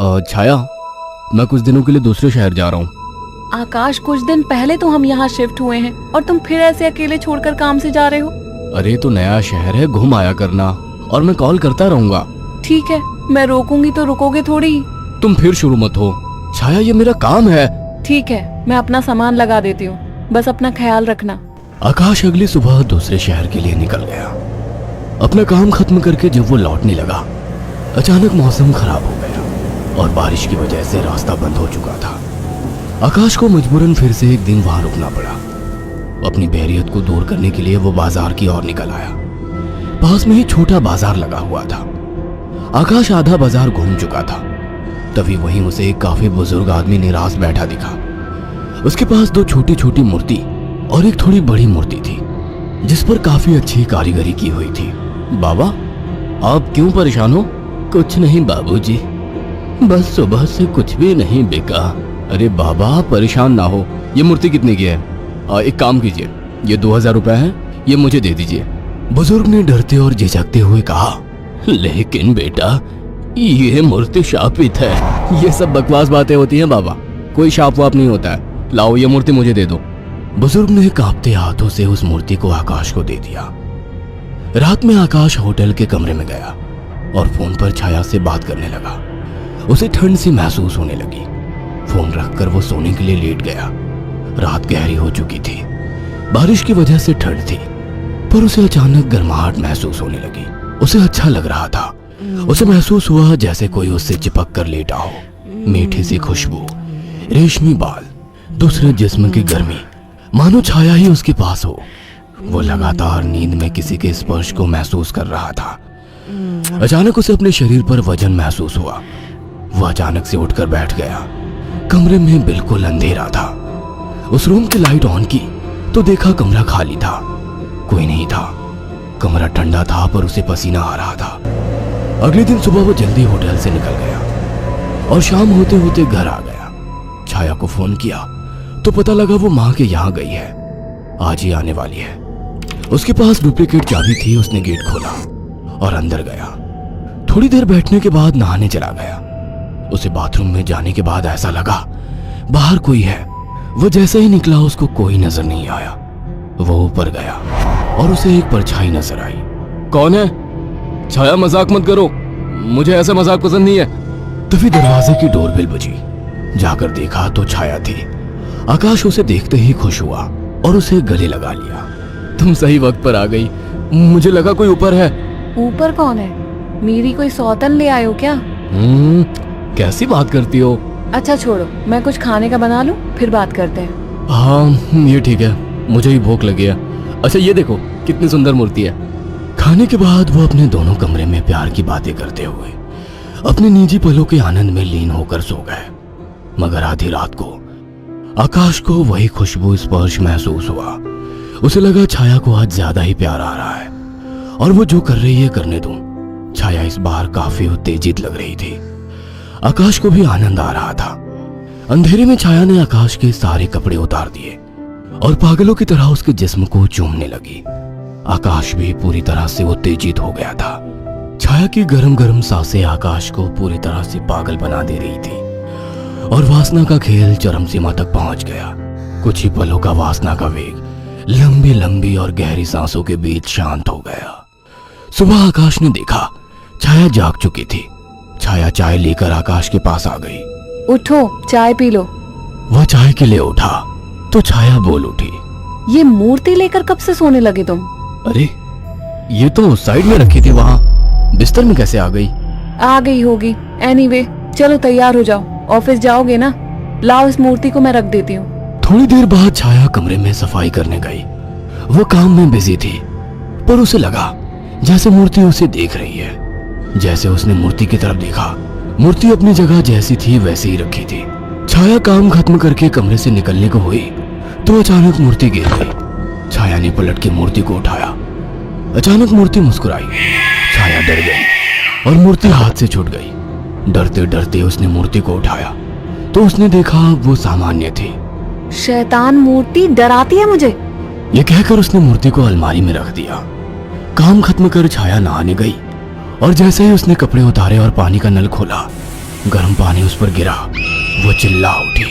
छाया, मैं कुछ दिनों के लिए दूसरे शहर जा रहा हूँ। आकाश, कुछ दिन पहले तो हम यहाँ शिफ्ट हुए हैं और तुम फिर ऐसे अकेले छोड़कर काम से जा रहे हो। अरे तो नया शहर है, घूम आया करना, और मैं कॉल करता रहूंगा। ठीक है, मैं रोकूंगी तो रुकोगे थोड़ी। तुम फिर शुरू मत हो छाया, ये मेरा काम है। ठीक है, मैं अपना सामान लगा देती हूँ, बस अपना ख्याल रखना। आकाश अगली सुबह दूसरे शहर के लिए निकल गया। अपना काम खत्म करके जब वो लौटने लगा, अचानक मौसम खराब हो गया और बारिश की वजह से रास्ता बंद हो चुका था। आकाश को मजबूरन फिर से एक दिन वहां रुकना पड़ा। अपनी बोरियत को दूर करने के लिए वो बाजार की ओर निकल आया। पास में ही छोटा बाजार लगा हुआ था। आकाश आधा बाजार घूम चुका था, तभी वहीं उसे एक काफी बुजुर्ग आदमी निराश बैठा दिखा। उसके पास दो छोटी छोटी मूर्ति और एक थोड़ी बड़ी मूर्ति थी, जिस पर काफी अच्छी कारीगरी की हुई थी। बाबा, आप क्यों परेशान हो? कुछ नहीं बाबूजी, बस सुबह से कुछ भी नहीं बिका। अरे बाबा, आप परेशान ना हो। ये मूर्ति कितने की है? एक काम कीजिए, ये 2000 रुपए है, ये मुझे दे दीजिए। बुजुर्ग ने डरते और झिझकते हुए कहा, लेकिन बेटा, ये मूर्ति शापित है। ये सब बकवास बातें होती हैं बाबा, कोई शाप वाप नहीं होता है। लाओ, ये मूर्ति मुझे दे दो। बुजुर्ग ने कांपते हाथों से उस मूर्ति को आकाश को दे दिया। रात में आकाश होटल के कमरे में गया और फोन पर छाया से बात करने लगा। उसे ठंड सी महसूस होने लगी। फोन रखकर वो सोने के लिए लेट गया। रात गहरी हो चुकी थी, बारिश की वजह से ठंड थी, पर उसे अचानक गर्माहट महसूस होने लगी। उसे अच्छा लग रहा था। उसे महसूस हुआ जैसे कोई उससे चिपक कर लेटा हो। मीठी सी खुशबू, रेशमी बाल, दूसरे जिस्म की गर्मी, मानो छाया ही उसके पास हो। वो लगातार नींद में किसी के स्पर्श को महसूस कर रहा था। अचानक उसे अपने शरीर पर वजन महसूस हुआ। वो अचानक से उठकर बैठ गया। कमरे में बिल्कुल अंधेरा था। उस रूम की लाइट ऑन की तो देखा कमरा खाली था, कोई नहीं था। कमरा ठंडा था पर उसे पसीना आ रहा था। अगले दिन सुबह वो जल्दी होटल से निकल गया और शाम होते होते घर आ गया। छाया को फोन किया तो पता लगा वो माँ के यहाँ गई है, आज ही आने वाली है। उसके पास डुप्लीकेट चाबी थी। उसने गेट खोला और अंदर गया। थोड़ी देर बैठने के बाद नहाने चला गया। उसे बाथरूम में जाने के बाद ऐसा लगा बाहर कोई है। वो जैसे ही निकला उसको कोई नजर नहीं आया। वो ऊपर गया और उसे एक परछाई नजर आई। कौन है? छाया, मजाक मत करो, मुझे ऐसा मजाक पसंद नहीं है। तभी दरवाजे की डोरबेल बजी। जाकर देखा तो छाया थी। आकाश उसे देखते ही खुश हुआ और उसे गले लगा लिया। तुम सही वक्त पर आ गई, मुझे लगा कोई ऊपर है। ऊपर कौन है? मेरी कोई सौतन ले आए हो क्या? कैसी बात करती हो? अच्छा छोड़ो, मैं कुछ खाने का बना लूं, फिर बात करते हैं। हाँ ये ठीक है, मुझे ही भूख लगी है। अच्छा ये देखो कितनी सुंदर मूर्ति है। खाने के बाद वो अपने दोनों कमरे में प्यार की बातें करते हुए अपने निजी पलों के आनंद में लीन होकर सो गए। मगर आधी रात को आकाश को वही खुशबू स्पर्श महसूस हुआ। उसे लगा छाया को आज ज्यादा ही प्यार आ रहा है और वो जो कर रही है करने दूं। छाया इस बार काफी उत्तेजित लग रही थी। आकाश को भी आनंद आ रहा था। अंधेरे में छाया ने आकाश के सारे कपड़े उतार दिए और पागलों की तरह उसके जिस्म को चूमने लगी। आकाश भी पूरी तरह से उत्तेजित हो गया था। छाया की गरम गरम सांसें आकाश को पूरी तरह से पागल बना दे रही थी और वासना का खेल चरम सीमा तक पहुंच गया। कुछ ही पलों का वासना का वेग लंबी लंबी और गहरी सांसों के बीच शांत हो गया। सुबह आकाश ने देखा छाया जाग चुकी थी। छाया चाय लेकर आकाश के पास आ गई। उठो, चाय पी लो। वह चाय के लिए उठा तो छाया बोल उठी, ये मूर्ति लेकर कब से सोने लगे तुम? अरे ये तो साइड में रखी थी, वहां बिस्तर में कैसे आ गई? आ गई होगी। एनीवे, चलो तैयार हो जाओ, ऑफिस जाओगे ना? लाओ इस मूर्ति को मैं रख देती हूँ। थोड़ी देर बाद छाया कमरे में सफाई करने गई। वो काम में बिजी थी पर उसे लगा जैसे मूर्ति उसे देख रही है। जैसे उसने मूर्ति की तरफ देखा, मूर्ति अपनी जगह जैसी थी वैसे ही रखी थी। छाया काम खत्म करके कमरे से निकलने को हुई तो अचानक मूर्ति गिर गई। छाया ने पलट के मूर्ति को उठाया। अचानक मूर्ति मुस्कुराई। छाया डर गई और मूर्ति हाथ से छूट गई। डरते डरते उसने मूर्ति को उठाया तो उसने देखा वो सामान्य थी। शैतान मूर्ति, डराती है मुझे। ये कहकर उसने मूर्ति को अलमारी में रख दिया। काम खत्म कर छाया नहाने गई और जैसे ही उसने कपड़े उतारे और पानी का नल खोला गर्म पानी उस पर गिरा। वो चिल्ला उठी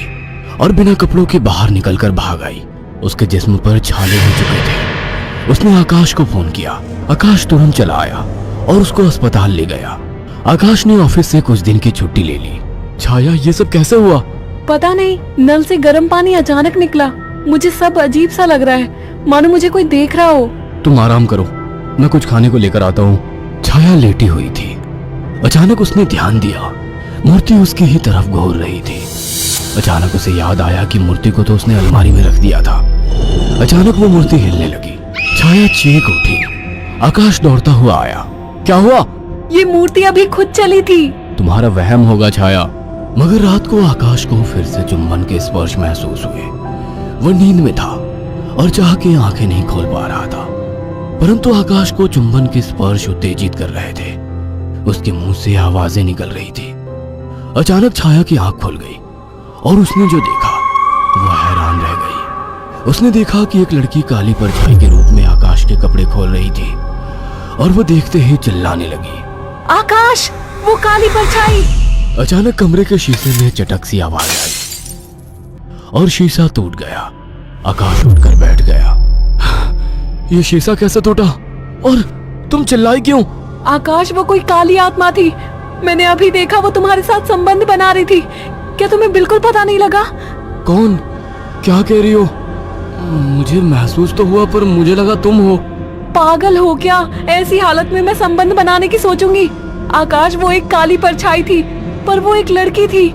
और बिना कपड़ों के बाहर निकलकर भाग आई। उसके जिस्म पर छाले हो चुके थे। उसने आकाश को फोन किया। आकाश तुरंत चला आया और उसको अस्पताल ले गया। आकाश ने ऑफिस से कुछ दिन की छुट्टी ले ली। छाया, ये सब कैसे हुआ? पता नहीं, नल से गर्म पानी अचानक निकला। मुझे सब अजीब सा लग रहा है, मानो मुझे कोई देख रहा हो। तुम आराम करो, मैं कुछ खाने को लेकर आता हूँ। छाया लेटी हुई थी। अचानक उसने ध्यान दिया, मूर्ति उसकी ही तरफ घूर रही थी। अचानक उसे याद आया कि मूर्ति को तो उसने अलमारी में रख दिया था। अचानक वो मूर्ति हिलने लगी। छाया चीख उठी। आकाश दौड़ता हुआ आया। क्या हुआ? ये मूर्ति अभी खुद चली थी। तुम्हारा वहम होगा छाया। मगर रात को आकाश को फिर से चुंबन के स्पर्श महसूस हुए। वो नींद में था और चाह के आंखें नहीं खोल पा रहा था, परंतु आकाश को चुंबन के स्पर्श उत्तेजित कर रहे थे। उसके मुंह से आवाजें निकल रही थी। अचानक छाया की आंख खुल गई और उसने जो देखा वह हैरान रह गई। उसने देखा कि एक लड़की काली परछाई के रूप में आकाश के कपड़े खोल रही थी और वो देखते ही चिल्लाने लगी, आकाश, वो काली परछाई! अचानक कमरे के शीशे में चटक सी आवाज आई और शीशा टूट गया। आकाश उठकर बैठ गया। ये शीशा कैसे टूटा? और तुम चिल्लाई क्यों? आकाश, वो कोई काली आत्मा थी। मैंने अभी देखा, वो तुम्हारे साथ संबंध बना रही थी। क्या तुम्हें बिल्कुल पता नहीं लगा? कौन? क्या कह रही हो? मुझे महसूस तो हुआ, पर मुझे लगा तुम हो। पागल हो क्या? ऐसी हालत में मैं संबंध बनाने की सोचूंगी? आकाश, वो एक काली परछाई थी, पर वो एक लड़की थी।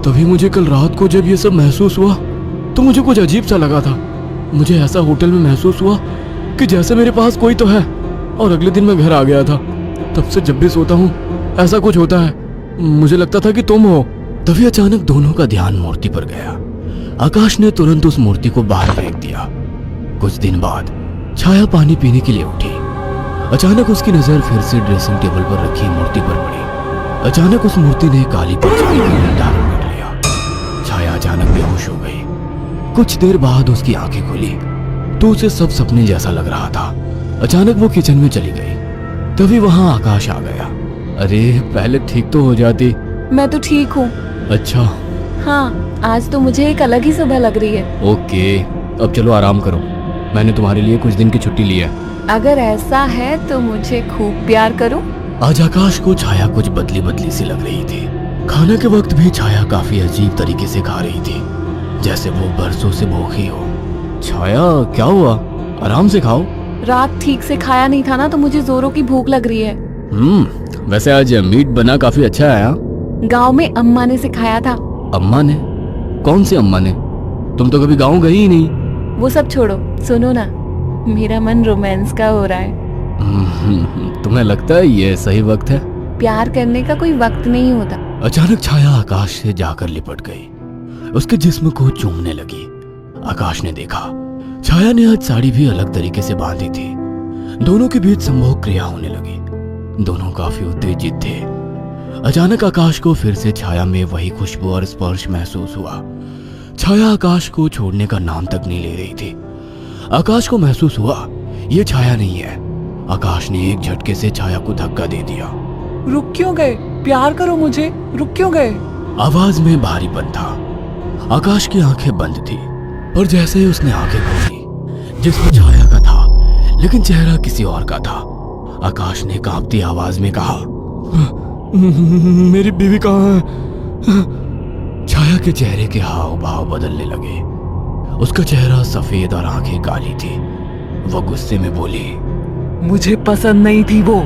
तभी मुझे कल रात को जब ये सब महसूस हुआ तो मुझे कुछ अजीब सा लगा था। मुझे ऐसा होटल में महसूस हुआ कि जैसे मेरे पास कोई तो है। और अगले दिन मैं घर आ गया था। तब से जब भी सोता हूँ ऐसा कुछ होता है। मुझे लगता था कि तुम हो। तभी अचानक दोनों का ध्यान मूर्ति पर गया। आकाश ने तुरंत उस मूर्ति को बाहर फेंक दिया। कुछ दिन बाद छाया पानी पीने के लिए उठी। अचानक उसकी नजर फिर से ड्रेसिंग टेबल पर रखी मूर्ति पर पड़ी। अचानक उस मूर्ति ने काली परछाई का मुंह धारण कर लिया। छाया अचानक बेहोश हो गई। कुछ देर बाद उसकी आंखें खुली तो उसे सब सपने जैसा लग रहा था। अचानक वो किचन में चली गई। तभी वहां आकाश आ गया। अरे, पहले ठीक तो हो जाती। मैं तो ठीक हूँ। अच्छा। हाँ, आज तो मुझे एक अलग ही सुबह लग रही है। ओके, अब चलो आराम करो। मैंने तुम्हारे लिए कुछ दिन की छुट्टी ली है। अगर ऐसा है तो मुझे खूब प्यार करो। आज आकाश को छाया कुछ बदली बदली सी लग रही थी। खाने के वक्त भी छाया काफी अजीब तरीके से खा रही थी, जैसे वो बरसों से भूखी हो। छाया, क्या हुआ? आराम से खाओ। रात ठीक से खाया नहीं था ना, तो मुझे जोरों की भूख लग रही है। वैसे आज मीट बना काफी अच्छा है। गांव में अम्मा ने सिखाया था। अम्मा ने? कौन सी अम्मा ने? तुम तो कभी गांव गई ही नहीं। वो सब छोड़ो, सुनो ना, मेरा मन रोमांस का हो रहा है। तुम्हें लगता है ये सही वक्त है? प्यार करने का कोई वक्त नहीं होता। अचानक छाया आकाश से जाकर लिपट गई। उसके जिस्म को चूमने लगी। आकाश ने देखा छाया ने आज साड़ी भी अलग तरीके से बांधी थी। दोनों के बीच संभोग क्रिया होने लगी। दोनों काफी उत्तेजित थे। अचानक आकाश को फिर से छाया में वही खुशबू और स्पर्श महसूस हुआ। छाया आकाश को छोड़ने का नाम तक नहीं ले रही थी। आकाश को महसूस हुआ ये छाया नहीं है। आकाश ने एक झटके से छाया को धक्का दे दिया। रुक क्यों गए? प्यार करो मुझे, रुक क्यों गए? आवाज में भारीपन था। आकाश की आंखें बंद थी, पर जैसे ही उसने आंखें खोली, जिसमें छाया का था लेकिन चेहरा किसी और का था। आकाश ने कांपती आवाज में कहा, मेरी बीवी कहाँ है? छाया के चेहरे के हाव भाव बदलने लगे। उसका चेहरा सफेद और आंखें काली थी। वह गुस्से में बोली, मुझे पसंद नहीं थी वो,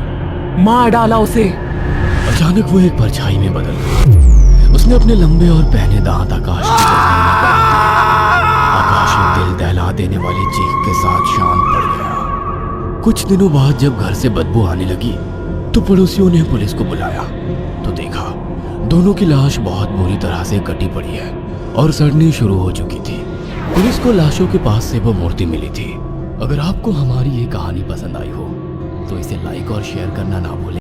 मार डाला उसे। अचानक वो एक परछाई में बदल गई। उसने अपने लंबे और पहने दांत आकाश की गर्दन में गाड़ दिए। आकाश एक दिल दहला देने वाली चीख के साथ शांत पड़ गया। कुछ दिनों बाद जब घर से बदबू आने लगी तो पड़ोसियों ने पुलिस को बुलाया तो देखा दोनों की लाश बहुत बुरी तरह से कटी पड़ी है और सड़नी शुरू हो चुकी थी। पुलिस को लाशों के पास से वो मूर्ति मिली थी। अगर आपको हमारी ये कहानी पसंद आई हो तो इसे लाइक और शेयर करना ना भूलें।